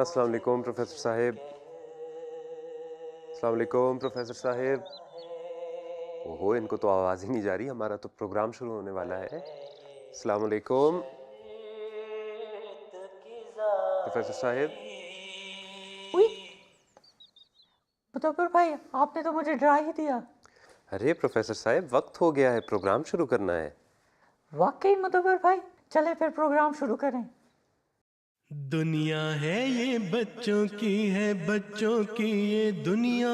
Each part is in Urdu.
السلام علیکم پروفیسر صاحب. السلام علیکم پروفیسر صاحب. اوہو ان کو تو آواز ہی نہیں جا رہی، ہمارا تو پروگرام شروع ہونے والا ہے. السلام علیکم پروفیسر صاحب. مدبر بھائی آپ نے تو مجھے ڈرا ہی دیا. ارے پروفیسر صاحب وقت ہو گیا ہے، پروگرام شروع کرنا ہے. واقعی مدبر بھائی، چلے پھر پروگرام شروع کریں. دنیا ہے یہ بچوں کی، ہے بچوں کی یہ دنیا،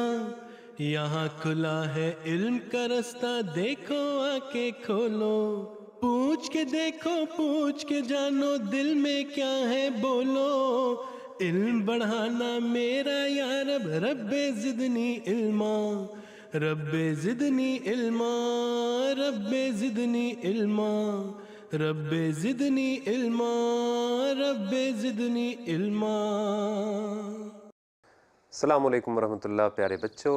یہاں کھلا ہے علم کا رستہ، دیکھو آ کے کھولو، پوچھ کے دیکھو پوچھ کے جانو، دل میں کیا ہے بولو، علم بڑھانا میرا یا رب، رب زدنی علما، رب زدنی علما، رب زدنی علما، رب زدنی علما، رب زدنی علما. السلام علیکم ورحمۃ اللہ. پیارے بچوں،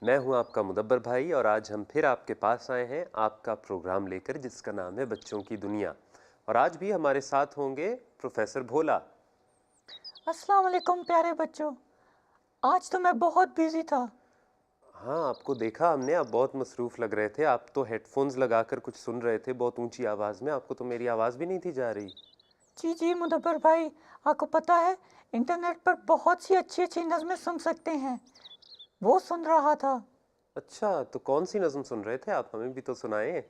میں ہوں آپ کا مدبر بھائی، اور آج ہم پھر آپ کے پاس آئے ہیں آپ کا پروگرام لے کر، جس کا نام ہے بچوں کی دنیا. اور آج بھی ہمارے ساتھ ہوں گے پروفیسر بھولا. السلام علیکم پیارے بچوں، آج تو میں بہت بیزی تھا. ہاں آپ کو دیکھا ہم نے، آپ بہت مصروف لگ رہے تھے. آپ تو ہیڈ فونز لگا کر کچھ سن رہے تھے بہت اونچی آواز میں، آپ کو تو میری آواز بھی نہیں تھی جا رہی. جی مدبر بھائی، آپ کو پتہ ہے انٹرنیٹ پر بہت سی اچھی اچھی نظمیں سن سکتے ہیں، وہ سن رہا تھا. اچھا تو کون سی نظم سن رہے تھے آپ؟ ہمیں بھی تو سنائیں.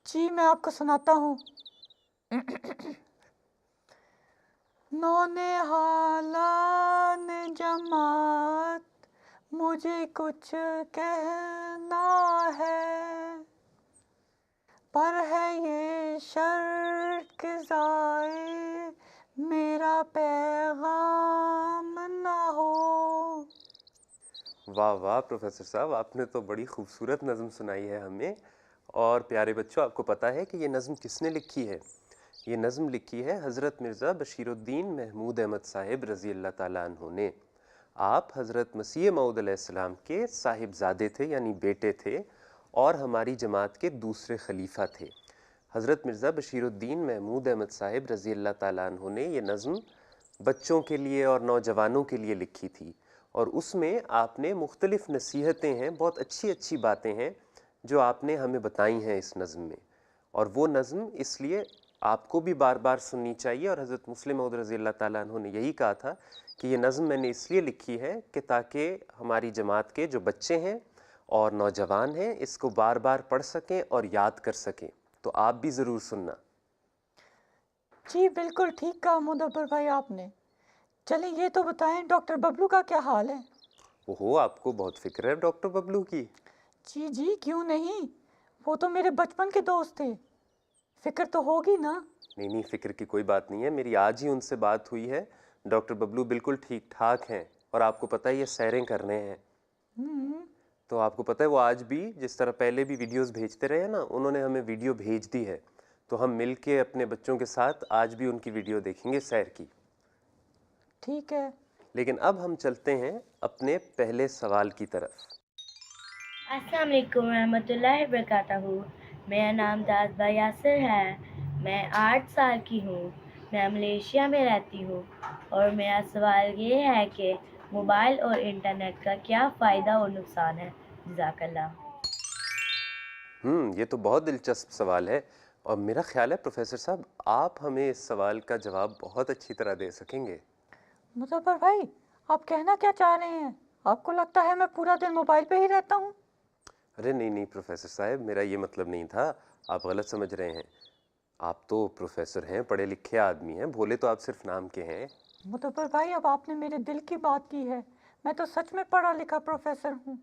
جی میں آپ کو سناتا ہوں. نونہالان جماعت مجھے کچھ کہنا ہے، پر ہے یہ شرط کہ ضائع میرا پیغام نہ ہو. واہ واہ پروفیسر صاحب، آپ نے تو بڑی خوبصورت نظم سنائی ہے ہمیں. اور پیارے بچوں، آپ کو پتہ ہے کہ یہ نظم کس نے لکھی ہے؟ یہ نظم لکھی ہے حضرت مرزا بشیر الدین محمود احمد صاحب رضی اللہ تعالیٰ عنہ نے. آپ حضرت مسیح موعود علیہ السلام کے صاحبزادے تھے، یعنی بیٹے تھے، اور ہماری جماعت کے دوسرے خلیفہ تھے. حضرت مرزا بشیر الدین محمود احمد صاحب رضی اللہ تعالیٰ عنہ نے یہ نظم بچوں کے لیے اور نوجوانوں کے لیے لکھی تھی. اور اس میں آپ نے مختلف نصیحتیں ہیں، بہت اچھی اچھی باتیں ہیں جو آپ نے ہمیں بتائی ہیں اس نظم میں. اور وہ نظم اس لیے آپ کو بھی بار بار سننی چاہیے. اور حضرت مسلم موعود رضی اللہ تعالیٰ عنہ نے یہی کہا تھا کہ یہ نظم میں نے اس لیے لکھی ہے کہ تاکہ ہماری جماعت کے جو بچے ہیں اور نوجوان ہیں اس کو بار بار پڑھ سکیں اور یاد کر سکیں. تو آپ بھی ضرور سننا. جی بالکل ٹھیک کہا مدبر بھائی آپ نے. چلیں یہ تو بتائیں ڈاکٹر ببلو کا کیا حال ہے؟ اوہو آپ کو بہت فکر ہے ڈاکٹر ببلو کی. جی کیوں نہیں، وہ تو میرے بچپن کے دوست تھے، فکر تو ہوگی نا. نہیں فکر کی کوئی بات نہیں ہے، میری آج ہی ان سے بات ہوئی ہے. ڈاکٹر ببلو بالکل ٹھیک ٹھاک ہیں، اور آپ کو پتہ ہے یہ سیریں کر رہے ہیں. تو آپ کو پتہ ہے وہ آج بھی جس طرح پہلے بھی ویڈیوز بھیجتے رہے ہیں نا، انہوں نے ہمیں ویڈیو بھیج دی ہے. تو ہم مل کے اپنے بچوں کے ساتھ آج بھی ان کی ویڈیو دیکھیں گے سیر کی. ٹھیک ہے. لیکن اب ہم چلتے ہیں اپنے پہلے سوال کی طرف. السلام علیکم ورحمۃ اللہ وبرکاتہ. میرا نام داد یاسر ہے، میں 8 سال کی ہوں، میں ملیشیا میں رہتی ہوں، اور میرا سوال یہ ہے کہ موبائل اور انٹرنیٹ کا کیا فائدہ اور نقصان ہے؟ جزاک اللہ. یہ تو بہت دلچسپ سوال ہے، اور میرا خیال ہے پروفیسر صاحب آپ ہمیں اس سوال کا جواب بہت اچھی طرح دے سکیں گے. مظفر بھائی آپ کہنا کیا چاہ رہے ہیں؟ آپ کو لگتا ہے میں پورا دن موبائل پہ ہی رہتا ہوں؟ ارے نہیں پروفیسر صاحب، میرا یہ مطلب نہیں تھا، آپ غلط سمجھ رہے ہیں. آپ تو پروفیسر ہیں، پڑھے لکھے آدمی ہیں، بھولے تو آپ صرف نام کے ہیں. مظفر بھائی اب آپ نے میرے دل کی بات کی ہے، میں تو سچ میں پڑھا لکھا پروفیسر ہوں.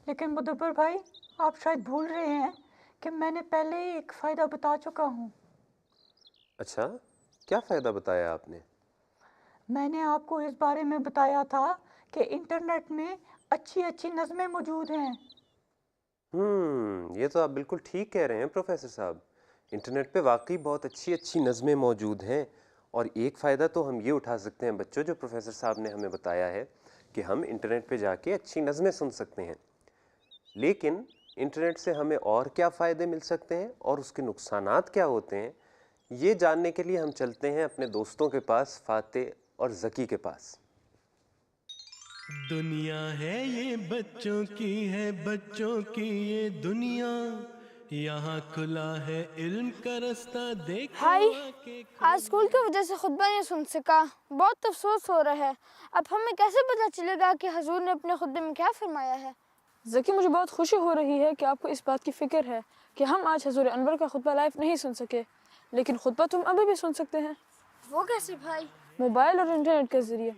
لیکن مظفر بھائی آپ شاید بھول رہے ہیں کہ میں نے پہلے ہی ایک فائدہ بتا چکا ہوں. اچھا کیا فائدہ بتایا آپ نے؟ میں نے آپ کو اس بارے میں بتایا تھا کہ انٹرنیٹ میں اچھی اچھی نظمیں موجود ہیں. یہ تو آپ بالکل ٹھیک کہہ رہے ہیں پروفیسر صاحب. انٹرنیٹ پہ واقعی بہت اچھی اچھی نظمیں موجود ہیں. اور ایک فائدہ تو ہم یہ اٹھا سکتے ہیں بچوں، جو پروفیسر صاحب نے ہمیں بتایا ہے کہ ہم انٹرنیٹ پہ جا کے اچھی نظمیں سن سکتے ہیں. لیکن انٹرنیٹ سے ہمیں اور کیا فائدے مل سکتے ہیں اور اس کے نقصانات کیا ہوتے ہیں، یہ جاننے کے لیے ہم چلتے ہیں اپنے دوستوں کے پاس، فاتح اور ذکی کے پاس۔ دنیا ہے یہ بچوں کی ہے بچوں کی یہ دنیا، یہاں کھلا ہے علم کا رستہ دیکھو بھائی آ کے آج اسکول کی وجہ سے خطبہ نہیں سن سکا، بہت افسوس ہو رہا ہے۔ اب ہمیں کیسے پتہ چلے گا کہ حضور نے اپنے خطبے میں کیا فرمایا ہے؟ ذکی، مجھے بہت خوشی ہو رہی ہے کہ آپ کو اس بات کی فکر ہے کہ ہم آج حضور انور کا خطبہ لائیو نہیں سن سکے، لیکن خطبہ تم ابھی بھی سن سکتے ہیں، وہ کیسے بھائی؟ موبائل اور انٹرنیٹ کے ذریعے۔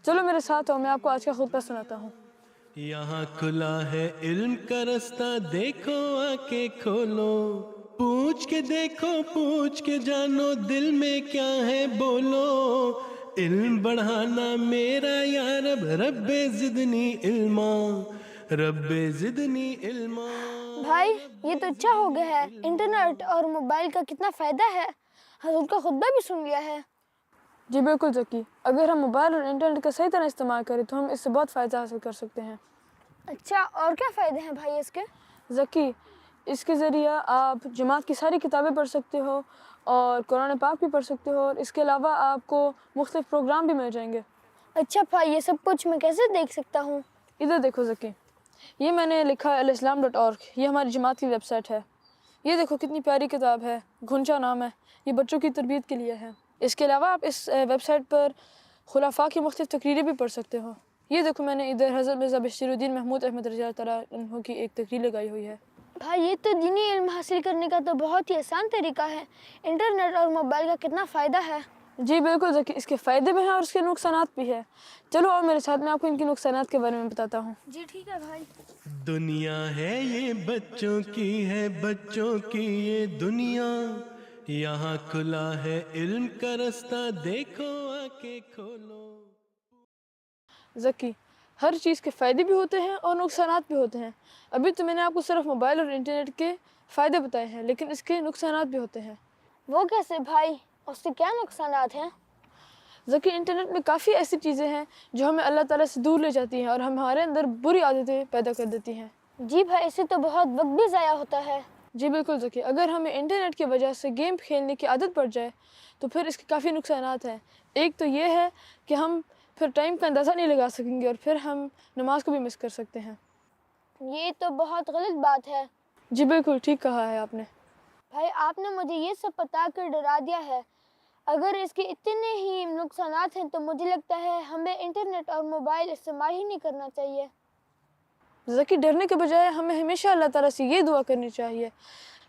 چلو میرے ساتھ آؤ، میں آپ کو آج کا خطبہ سناتا ہوں۔ یہاں کھلا ہے علم کا رستہ دیکھو آ کے کھولو، پوچھ کے دیکھو پوچھ کے جانو دل میں کیا ہے بولو، علم بڑھانا میرا یا رب، رب زدنی علما، رب زدنی علما۔ بھائی یہ تو اچھا ہو گیا ہے، انٹرنیٹ اور موبائل کا کتنا فائدہ ہے، حضور کا خطبہ بھی سن لیا ہے۔ جی بالکل ذکی، اگر ہم موبائل اور انٹرنیٹ کا صحیح طرح استعمال کریں تو ہم اس سے بہت فائدہ حاصل کر سکتے ہیں۔ اچھا، اور کیا فائدے ہیں بھائی اس کے؟ ذکی، اس کے ذریعہ آپ جماعت کی ساری کتابیں پڑھ سکتے ہو اور قرآن پاک بھی پڑھ سکتے ہو، اور اس کے علاوہ آپ کو مختلف پروگرام بھی مل جائیں گے۔ اچھا بھائی، یہ سب کچھ میں کیسے دیکھ سکتا ہوں؟ ادھر دیکھو ذکی، یہ میں نے لکھا ہے الاسلام.org، یہ ہماری جماعت کی ویب سائٹ ہے۔ یہ دیکھو کتنی پیاری کتاب ہے، گھنچا نام ہے، یہ بچوں کی تربیت کے لیے ہے۔ اس کے علاوہ آپ اس ویب سائٹ پر خلفاء کی مختلف تقریریں بھی پڑھ سکتے ہو۔ یہ دیکھو میں نے ادھر حضرت مرزا بشیر الدین محمود احمد رضی اللہ تعالیٰ عنہ کی ایک تقریر لگائی ہوئی ہے۔ بھائی یہ تو دینی علم حاصل کرنے کا تو بہت ہی آسان طریقہ ہے، انٹرنیٹ اور موبائل کا کتنا فائدہ ہے۔ جی بالکل ذکی، اس کے فائدے بھی ہیں اور اس کے نقصانات بھی ہیں۔ چلو اور میرے ساتھ، میں آپ کو ان کے نقصانات کے بارے میں بتاتا ہوں۔ جی ٹھیک ہے بھائی۔ دنیا ہے یہ بچوں کی ہے بچوں کی یہ دنیا، یہاں کھلا ہے علم کا رستہ دیکھو آ کے کھولو۔ ذکی، ہر چیز کے فائدے بھی ہوتے ہیں اور نقصانات بھی ہوتے ہیں۔ ابھی تو میں نے آپ کو صرف موبائل اور انٹرنیٹ کے فائدے بتائے ہیں، لیکن اس کے نقصانات بھی ہوتے ہیں۔ وہ کیسے بھائی؟ اس سے کیا نقصانات ہیں؟ ذکی، انٹرنیٹ میں کافی ایسی چیزیں ہیں جو ہمیں اللہ تعالیٰ سے دور لے جاتی ہیں اور ہمارے اندر بری عادتیں پیدا کر دیتی ہیں۔ جی بھائی، اس سے تو بہت وقت بھی ضائع ہوتا ہے۔ جی بالکل ذکی، اگر ہمیں انٹرنیٹ کی وجہ سے گیم کھیلنے کی عادت پڑ جائے تو پھر اس کے کافی نقصانات ہیں۔ ایک تو یہ ہے کہ ہم پھر ٹائم کا اندازہ نہیں لگا سکیں گے اور پھر ہم نماز کو بھی مس کر سکتے ہیں۔ یہ تو بہت غلط بات ہے۔ جی بالکل ٹھیک کہا ہے آپ نے۔ بھائی آپ نے مجھے یہ سب بتا کر ڈرا دیا ہے۔ اگر اس کے اتنے ہی نقصانات ہیں تو مجھے لگتا ہے ہمیں انٹرنیٹ اور موبائل استعمال ہی نہیں کرنا چاہیے۔ ذکی، ڈرنے کے بجائے ہمیں ہمیشہ اللہ تعالیٰ سے یہ دعا کرنی چاہیے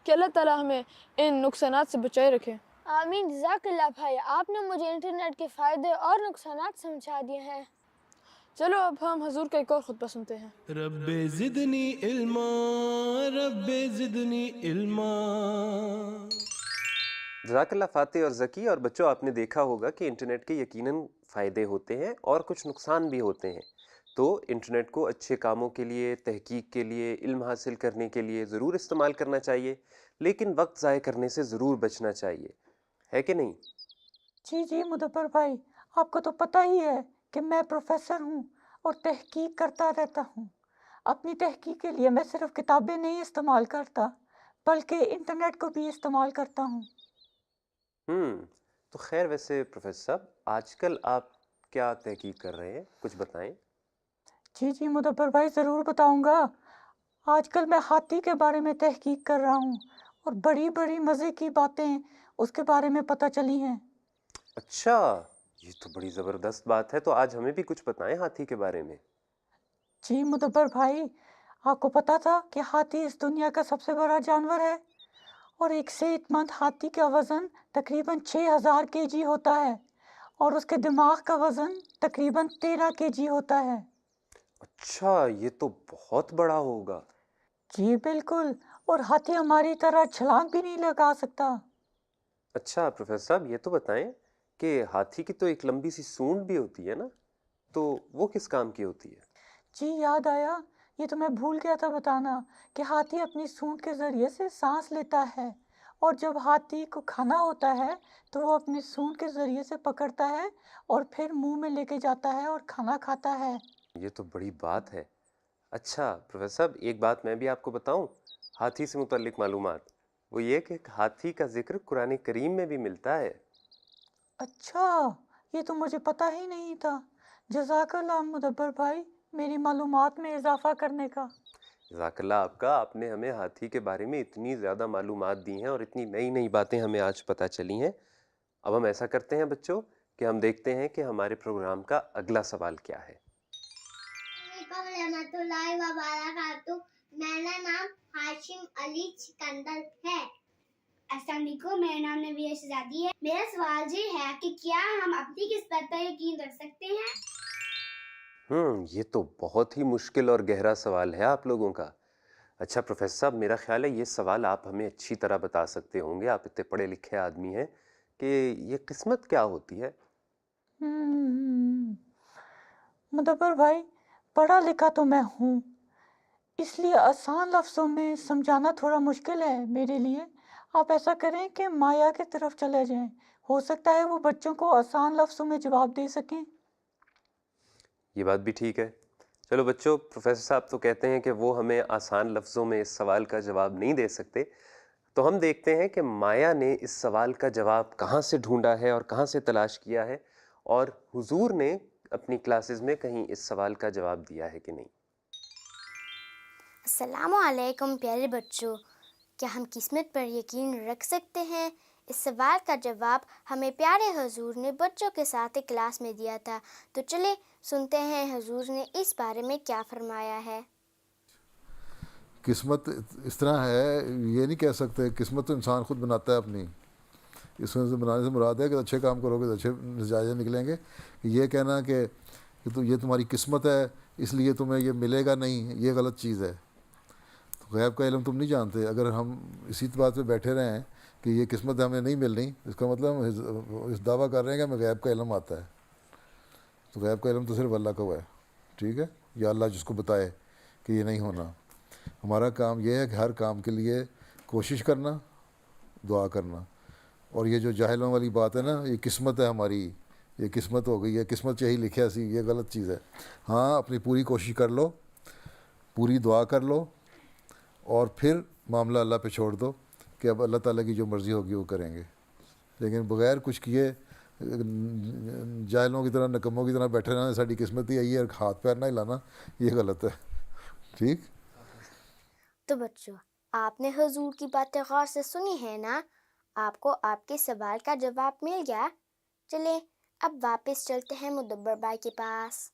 کہ اللہ تعالیٰ ہمیں ان نقصانات سے بچائے رکھے۔ آمین، جزاک اللہ بھائی، آپ نے مجھے انٹرنیٹ کے فائدے اور نقصانات سمجھا دیے ہیں۔ چلو اب ہم حضور کا ایک اور خطبہ سنتے ہیں۔ رب زدنی علما، رب زدنی علما۔ جزاک اللہ فاتح اور ذکی۔ اور بچوں، آپ نے دیکھا ہوگا کہ انٹرنیٹ کے یقیناً فائدے ہوتے ہیں اور کچھ نقصان بھی ہوتے ہیں۔ تو انٹرنیٹ کو اچھے کاموں کے لیے، تحقیق کے لیے، علم حاصل کرنے کے لیے ضرور استعمال کرنا چاہیے، لیکن وقت ضائع کرنے سے ضرور بچنا چاہیے، ہے کہ نہیں؟ جی جی مدبر بھائی، آپ کو تو پتہ ہی ہے کہ میں پروفیسر ہوں اور تحقیق کرتا رہتا ہوں۔ اپنی تحقیق کے لیے میں صرف کتابیں نہیں استعمال کرتا بلکہ انٹرنیٹ کو بھی استعمال کرتا ہوں۔ تو خیر، ویسے پروفیسر صاحب، آج کل آپ کیا تحقیق کر رہے ہیں؟ کچھ بتائیں۔ جی جی مدبر بھائی، ضرور بتاؤں گا۔ آج کل میں ہاتھی کے بارے میں تحقیق کر رہا ہوں اور بڑی بڑی مزے کی باتیں اس کے بارے میں پتہ چلی ہیں۔ اچھا، یہ تو بڑی زبردست بات ہے، تو آج ہمیں بھی کچھ بتائیں ہاتھی کے بارے میں۔ جی مدبر بھائی، آپ کو پتہ تھا کہ ہاتھی اس دنیا کا سب سے بڑا جانور ہے، اور ایک صحت مند ہاتھی کا وزن تقریباً 6000 کے جی ہوتا ہے اور اس کے دماغ کا وزن تقریباً 13 کے جی ہوتا ہے۔ اچھا، یہ تو بہت بڑا ہوگا۔ جی بالکل، اور ہاتھی ہماری طرح چھلانگ بھی نہیں لگا سکتا۔ اچھا پروفیسر صاحب، یہ تو بتائیں کہ ہاتھی کی تو ایک لمبی سی سونڈ بھی ہوتی ہے نا، تو وہ کس کام کی ہوتی ہے؟ جی یاد آیا، یہ تو میں بھول گیا تھا بتانا کہ ہاتھی اپنی سونڈ کے ذریعے سے سانس لیتا ہے، اور جب ہاتھی کو کھانا ہوتا ہے تو وہ اپنی سونڈ کے ذریعے سے پکڑتا ہے اور پھر منہ میں لے کے جاتا ہے اور کھانا کھاتا ہے۔ یہ تو بڑی بات ہے۔ اچھا پروفیسر صاحب، ایک بات میں بھی آپ کو بتاؤں ہاتھی سے متعلق معلومات، وہ یہ کہ ہاتھی کا ذکر قرآن کریم میں بھی ملتا ہے۔ اچھا، یہ تو مجھے پتہ ہی نہیں تھا. جزاک اللہ مدبر بھائی میری معلومات میں اضافہ کرنے کا. جزاک اللہ آپ کا. آپ نے ہمیں ہاتھی کے بارے میں اتنی زیادہ معلومات دی ہیں اور اتنی نئی نئی باتیں ہمیں آج پتہ چلی ہیں. اب ہم ایسا کرتے ہیں بچوں کہ ہم دیکھتے ہیں کہ ہمارے پروگرام کا اگلا سوال کیا ہے. رحمۃ اللہ وبرکاتہ. میرا نام ہاشم علی سکندر ہے. السلام علیکم. میرا نام نویہ شہزادی ہے. میرا سوال یہ ہے کہ کیا ہم اپنی قسمت پر یقین رکھ سکتے ہیں؟ یہ تو بہت ہی مشکل اور گہرا سوال ہے آپ لوگوں کا. اچھا پروفیسر صاحب، میرا خیال ہے یہ سوال آپ ہمیں اچھی طرح بتا سکتے ہوں گے. آپ اتنے پڑھے لکھے آدمی ہیں کہ یہ قسمت کیا ہوتی ہے؟ مدبر بھائی پڑھا لکھا تو میں ہوں، اس لیے آسان لفظوں میں سمجھانا تھوڑا مشکل ہے میرے لیے. آپ ایسا کریں کہ مایا کی طرف چلے جائیں، ہو سکتا ہے وہ بچوں کو آسان لفظوں میں جواب دے سکیں. یہ بات بھی ٹھیک ہے. چلو بچوں، پروفیسر صاحب تو کہتے ہیں کہ وہ ہمیں آسان لفظوں میں اس سوال کا جواب نہیں دے سکتے، تو ہم دیکھتے ہیں کہ مایا نے اس سوال کا جواب کہاں سے ڈھونڈا ہے اور کہاں سے تلاش کیا ہے، اور حضور نے اپنی کلاسز میں کہیں اس سوال کا جواب دیا ہے کہ نہیں. السلام علیکم پیارے بچوں. کیا ہم قسمت پر یقین رکھ سکتے ہیں؟ اس سوال کا جواب ہمیں پیارے حضور نے بچوں کے ساتھ ایک کلاس میں دیا تھا. تو چلے سنتے ہیں حضور نے اس بارے میں کیا فرمایا ہے. قسمت اس طرح ہے، یہ نہیں کہہ سکتے. قسمت تو انسان خود بناتا ہے اپنی. اس میں سے بنانے سے مراد ہے کہ اچھے کام کرو گے تو اچھے نتائج نکلیں گے. یہ کہنا کہ یہ تمہاری قسمت ہے اس لیے تمہیں یہ ملے گا نہیں، یہ غلط چیز ہے. تو غیب کا علم تم نہیں جانتے. اگر ہم اسی بات پہ بیٹھے رہے ہیں کہ یہ قسمت ہمیں نہیں ملنی، اس کا مطلب ہم اس دعویٰ کر رہے ہیں کہ ہمیں غیب کا علم آتا ہے. تو غیب کا علم تو صرف اللہ کا ہوا ہے، ٹھیک ہے، یا اللہ جس کو بتائے کہ یہ نہیں ہونا. ہمارا کام یہ ہے کہ ہر کام کے لیے کوشش کرنا، دعا کرنا. اور یہ جو جاہلوں والی بات ہے نا، یہ قسمت ہے ہماری، یہ قسمت ہو گئی ہے، قسمت یہی لکھا سی، یہ غلط چیز ہے. ہاں اپنی پوری کوشش کر لو، پوری دعا کر لو، اور پھر معاملہ اللہ پہ چھوڑ دو کہ اب اللہ تعالیٰ کی جو مرضی ہوگی وہ کریں گے. لیکن بغیر کچھ کیے جاہلوں کی طرح، نکموں کی طرح بیٹھے رہنا، ساری قسمت ہی آئی ہے اور ہاتھ پیر نہ ہلانا، یہ غلط ہے. ٹھیک. تو بچوں آپ نے حضور کی باتیں غور سے سنی ہے نا؟ آپ کو آپ کے سوال کا جواب مل گیا. چلیں اب واپس چلتے ہیں مدبر بھائی کے پاس.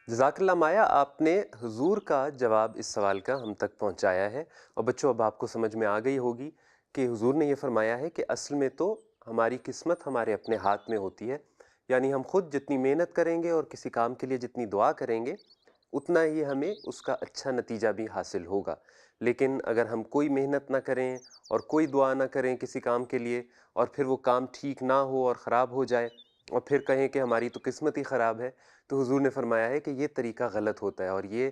جزاک اللہ مایا، آپ نے حضور کا جواب اس سوال کا ہم تک پہنچایا ہے. اور بچوں اب آپ کو سمجھ میں آ گئی ہوگی کہ حضور نے یہ فرمایا ہے کہ اصل میں تو ہماری قسمت ہمارے اپنے ہاتھ میں ہوتی ہے. یعنی ہم خود جتنی محنت کریں گے اور کسی کام کے لیے جتنی دعا کریں گے اتنا ہی ہمیں اس کا اچھا نتیجہ بھی حاصل ہوگا. لیکن اگر ہم کوئی محنت نہ کریں اور کوئی دعا نہ کریں کسی کام کے لیے، اور پھر وہ کام ٹھیک نہ ہو اور خراب ہو جائے، اور پھر کہیں کہ ہماری تو قسمت ہی خراب ہے، تو حضور نے فرمایا ہے کہ یہ طریقہ غلط ہوتا ہے. اور یہ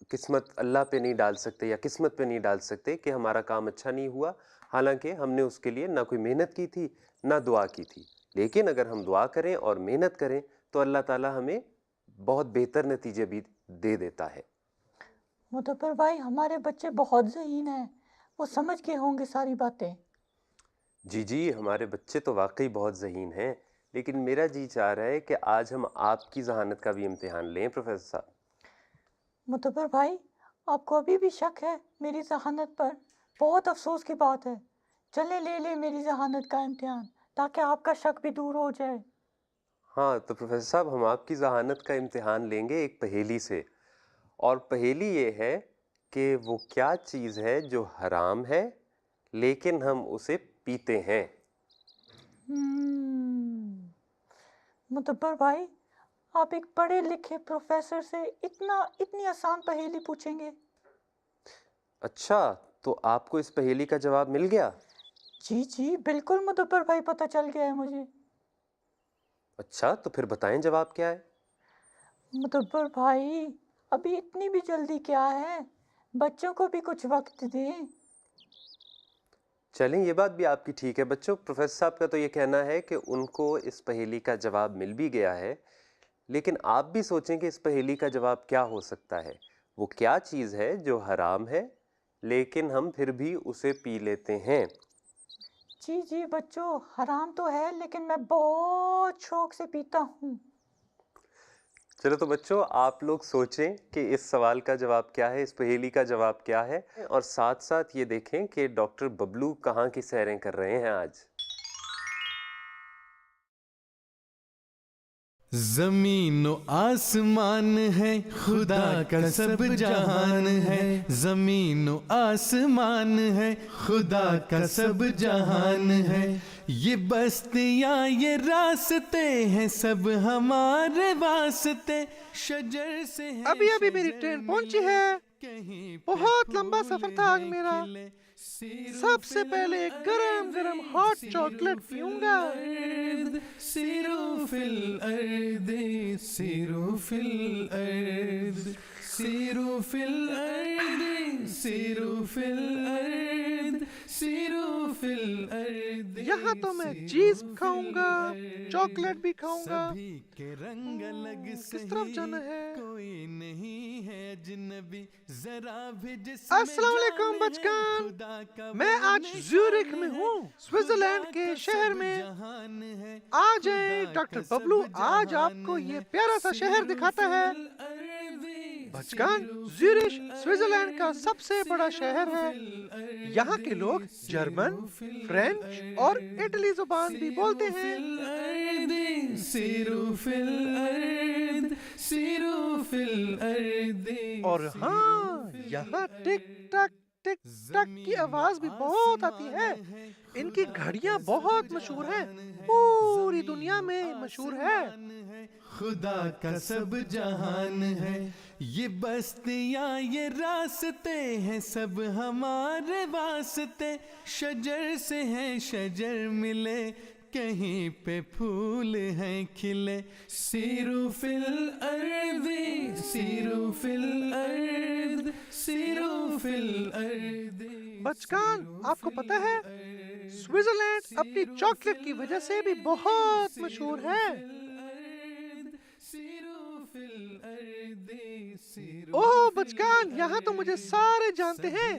قسمت اللہ پہ نہیں ڈال سکتے یا قسمت پہ نہیں ڈال سکتے کہ ہمارا کام اچھا نہیں ہوا، حالانکہ ہم نے اس کے لیے نہ کوئی محنت کی تھی نہ دعا کی تھی. لیکن اگر ہم دعا کریں اور محنت کریں تو اللہ تعالیٰ ہمیں بہت بہتر نتیجے بھی دے دیتا ہے. مدبر بھائی ہمارے بچے بہت ذہین ہیں، وہ سمجھ گئے ہوں گے ساری باتیں. جی ہمارے بچے تو واقعی بہت ذہین ہیں، لیکن میرا جی چاہ رہا ہے کہ آج ہم آپ کی ذہانت کا بھی امتحان لیں پروفیسر صاحب. مدبر بھائی آپ کو ابھی بھی شک ہے میری ذہانت پر؟ بہت افسوس کی بات ہے. چلے لے لیں میری ذہانت کا امتحان تاکہ آپ کا شک بھی دور ہو جائے. ہاں تو پروفیسر صاحب ہم آپ کی ذہانت کا امتحان لیں گے ایک پہیلی سے، اور پہیلی یہ ہے کہ وہ کیا چیز ہے جو حرام ہے لیکن ہم اسے پیتے ہیں. مدبر بھائی آپ ایک پڑھے لکھے پروفیسر سے اتنی آسان پہیلی پوچھیں گے؟ اچھا تو آپ کو اس پہیلی کا جواب مل گیا؟ جی بالکل مدبر بھائی پتہ چل گیا ہے مجھے. اچھا تو پھر بتائیں جواب کیا ہے؟ مدبر بھائی ابھی اتنی بھی جلدی کیا ہے، بچوں کو بھی کچھ وقت دیں. چلیں یہ بات بھی آپ کی ٹھیک ہے بچوں. پروفیسر صاحب کا تو یہ کہنا ہے کہ ان کو اس پہیلی کا جواب مل بھی گیا ہے، لیکن آپ بھی سوچیں کہ اس پہیلی کا جواب کیا ہو سکتا ہے. وہ کیا چیز ہے جو حرام ہے لیکن ہم پھر بھی اسے پی لیتے ہیں؟ جی جی بچوں، حرام تو ہے لیکن میں بہت شوق سے پیتا ہوں۔ چلو تو بچوں، آپ لوگ سوچیں کہ اس سوال کا جواب کیا ہے، اس پہیلی کا جواب کیا ہے، اور ساتھ ساتھ یہ دیکھیں کہ ڈاکٹر ببلو کہاں کی سیریں کر رہے ہیں آج۔ زمین و آسمان ہے خدا کا سب جہان ہے، زمین و آسمان ہے خدا کا سب جہان ہے، یہ بستیاں یہ راستے ہیں سب ہمارے واسطے، شجر سے ہے ابھی میری ٹرین پہنچی ہے، بہت لمبا سفر تھا آج میرا۔ سب سے پہلے ایک گرم گرم ہاٹ چاکلیٹ پیوں گا۔ سیرو فی الارض سیرو فی الارض سیرو فی الارض سیرو فی الارض سیرو فی الارض۔ یہاں تو میں چیز کھاؤں گا، چاکلیٹ بھی کھاؤں گا۔ سبھی کے رنگ الگ کس طرف جانا ہے؟ کوئی نہیں ہے اجنبی ذرا بھی جس میں السلام علیکم جان ہے، بچگان، خدا کا میں وہ آج زیورخ میں ہوں، سوئٹزرلینڈ کے شہر میں۔ آ جائیں ڈاکٹر ببلو آج آپ کو یہ پیارا سا شہر دکھاتا ہے۔ بچگان، زیورخ سوئٹزرلینڈ کا سب سے بڑا شہر ہے۔ یہاں کے لوگ جرمن، فرینچ اور اٹلی زبان بھی بولتے ہیں۔ سیرو فی الارض سیرو فی الارض۔ اور ہاں، یہاں ٹک ٹک ٹک ٹک کی آواز بھی بہت آتی ہے۔ ان کی گھڑیاں بہت مشہور ہیں، پوری دنیا میں مشہور ہے۔ خدا کا سب جہان ہے، یہ بستیاں یہ راستے ہیں سب ہمارے واسطے، شجر سے ہیں شجر ملے کہیں پہ پھول ہیں کھلے، سیرو فی الارض سیرو فی الارض سیرو فی الارض۔ بچگان، آپ کو پتہ ہے سوئٹزرلینڈ اپنی چاکلیٹ کی وجہ سے بھی بہت مشہور ہے۔ اوہ بچگان، یہاں تو مجھے سارے جانتے ہیں۔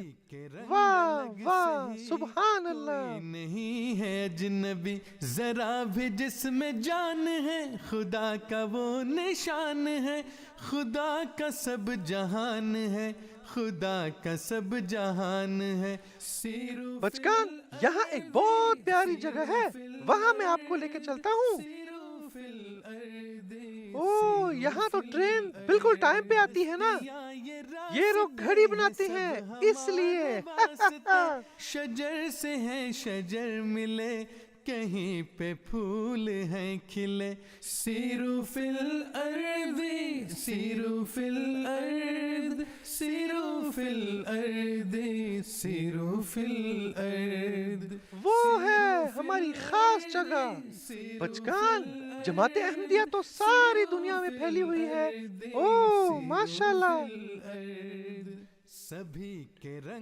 واہ واہ، سبحان اللہ۔ نہیں ہے اجنبی ذرا بھی جس میں جان ہے، خدا کا وہ نشان ہے، خدا کا سب جہان ہے، خدا کا سب جہان ہے، سیرو بچگان، یہاں ایک بہت پیاری جگہ ہے، وہاں میں آپ کو لے کے چلتا ہوں۔ اوہ، یہاں تو ٹرین بالکل ٹائم پہ آتی ہے نا، یہ لوگ گھڑی بناتے ہیں اس لیے۔ شجر سے ہیں شجر ملے کہیں پہ پھول ہیں کھلے، سیرو فی الارض سیرو فی الارض سیرو فی الارض سیرو فی الارض۔ وہ ہے ہماری خاص جگہ۔ بچگان، جماعت احمدیہ تو ساری دنیا میں پھیلی ہوئی ہے۔ اوہ ماشاءاللہ،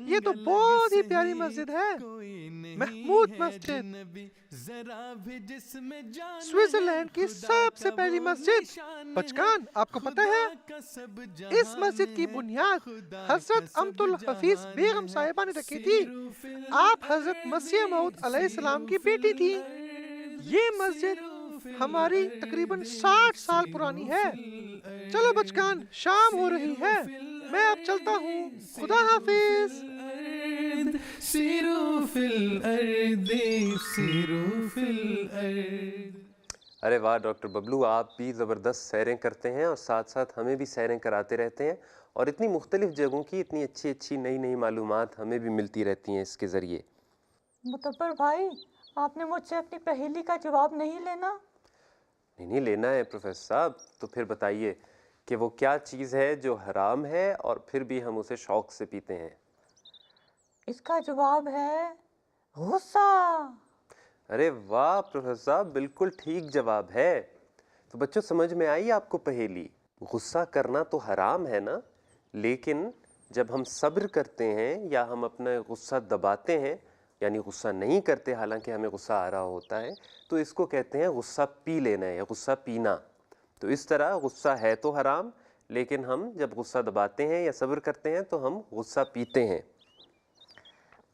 یہ تو بہت ہی پیاری مسجد ہے، محمود مسجد، سوئٹزرلینڈ کی سب سے پہلی مسجد۔ بچگان، آپ کو پتہ ہے اس مسجد کی بنیاد حضرت امت الحفیظ بیگم صاحبہ نے رکھی تھی۔ آپ حضرت مسیح موعود علیہ السلام کی بیٹی تھی۔ یہ مسجد ہماری تقریباً 60 سال پرانی ہے۔ چلو بچگان، شام ہو رہی ہے، میں اب چلتا ہوں، خدا حافظ۔ سیرو فی الارض سیرو فی الارض۔ ارے واہ ڈاکٹر ببلو، آپ بھی زبردست سیریں کرتے ہیں اور ساتھ ساتھ ہمیں بھی سیریں کراتے رہتے ہیں، اور اتنی مختلف جگہوں کی اتنی اچھی اچھی نئی معلومات ہمیں بھی ملتی رہتی ہیں اس کے ذریعے۔ متبر بھائی، آپ نے مجھ سے اپنی پہیلی کا جواب نہیں لینا؟ نہیں لینا ہے پروفیسر صاحب، تو پھر بتائیے کہ وہ کیا چیز ہے جو حرام ہے اور پھر بھی ہم اسے شوق سے پیتے ہیں؟ اس کا جواب ہے غصہ۔ ارے واہ پروفیسر صاحب، بالکل ٹھیک جواب ہے۔ تو بچوں، سمجھ میں آئی آپ کو پہیلی؟ غصہ کرنا تو حرام ہے نا، لیکن جب ہم صبر کرتے ہیں یا ہم اپنا غصہ دباتے ہیں، یعنی غصہ نہیں کرتے حالانکہ ہمیں غصہ آ رہا ہوتا ہے، تو اس کو کہتے ہیں غصہ پی لینا یا غصہ پینا۔ تو اس طرح غصہ ہے تو حرام، لیکن ہم جب غصہ دباتے ہیں یا صبر کرتے ہیں تو ہم غصہ پیتے ہیں۔